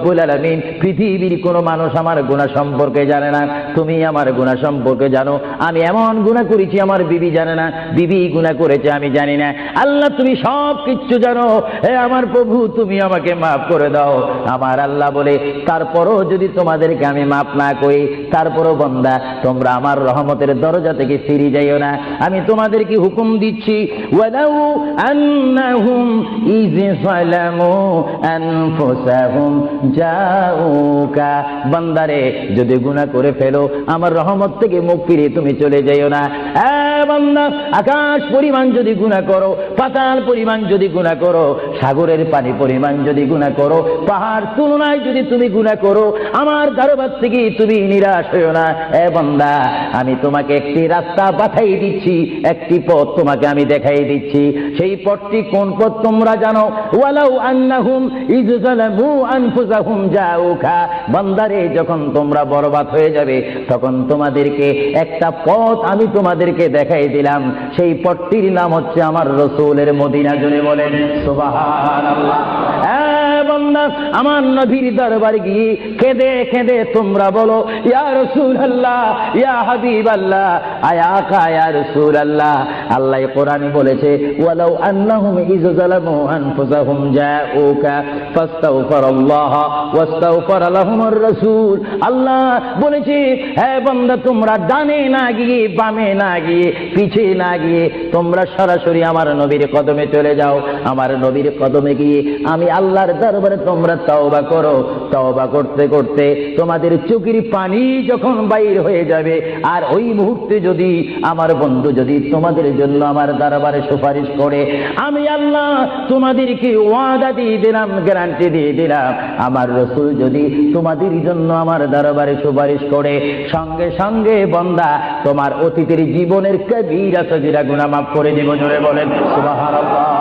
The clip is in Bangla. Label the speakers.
Speaker 1: রব্বুল আলামিন, পৃথিবীর কোনো মানুষ আমার গুনাহ সম্পর্কে জানে না, তুমি আমার গুনাহ সম্পর্কে জানো। আমি এমন গুনাহ করেছি আমার বিবি জানে না, বিবি গুনাহ করেছে আমি জানি না। আল্লাহ তুমি সব কিচ্ছু জানো, হে আমার প্রভু তুমি আমাকে মাফ করে দাও। আমার আল্লাহ বলে, তারপরও যদি তোমাদেরকে আমি মাফ না করি, তারপরও বান্দা তোমরা আমার রহমতের দরজা থেকে ফিরে যাইও না। আমি তোমাদেরকে হুকুম দিচ্ছি, ওয়ালাউ আন্নাহুম ইয যালামু আনফুসাহুম জাউকা, বান্দারে যদি গুনাহ করে ফেলো আমার রহমত থেকে মুখ ফিরিয়ে তুমি চলে যাইও না। বান্দা, আকাশ পরিমাণ যদি গুনাহ করো, পাতাল পরিমাণ যদি গুনাহ করো, সাগরের পানি পরিমাণ যদি গুনাহ করো, পাহাড় তুলনায় যদি তুমি গুনাহ করো, আমার দরবার থেকে তুমি নিরাশ হইও না। বান্দা, আমি তোমাকে একটি রাস্তা পাঠাই দিচ্ছি, একটি পথ তোমাকে আমি দেখাই দিচ্ছি। সেই পথটি কোন পথ তোমরা জানো? ওয়ালাউ আন্নাহুম ইয যালামু আনফুসাহুম জাউকা, বান্দারে যখন তোমরা বরবাদ হয়ে যাবে তখন তোমাদেরকে একটা পথ আমি তোমাদেরকে দেখাই দিলাম। সেই পথটির নাম হচ্ছে আমার রাসূলের মদিনা। জোরে বলেন সুবহানাল্লাহ। বান্দা, আমার নবীর দরবারে গিয়ে কেঁদে কেঁদে তোমরা বলো, ইয়া রাসূলুল্লাহ, ইয়া হাবিবাল্লাহ, আয়া আকা ইয়া রাসূলুল্লাহ। আল্লাহ কোরআনে বলেছে, ওয়ালাউ আন্নাহুম ইয যালামু আনফুসাহুম জাউকা ফাস্তাগফিরুল্লাহ ওয়াস্তাগফারা লাহুমুর রাসূল। আল্লাহ বলেছে, হে বান্দা তোমরা ডানে না গিয়ে, বামে না গিয়ে, পিছে না গিয়ে তোমরা সরাসরি আমার নবীর কদমে চলে যাও। আমার নবীর কদমে গিয়ে আমি আল্লাহর দরবারে তোমরা তওবা করো। তওবা করতে করতে তোমাদের চোখের পানি যখন বাইর হয়ে যাবে, আর ওই মুহূর্তে যদি আমার বন্ধু যদি তোমাদের জন্য আমার দরবারে সুপারিশ করে, আমি আল্লাহ তোমাদেরকে ওয়াদা দিয়ে দিলাম, গ্যারান্টি দিয়ে দিলাম, আমার রাসূল যদি তোমাদের জন্য আমার দরবারে সুপারিশ করে, সঙ্গে সঙ্গে বান্দা তোমার অতীতের জীবনের কবিরা সগীরা গুনাহ মাফ করে দিব। জোরে বলেন সুবহানাল্লাহ।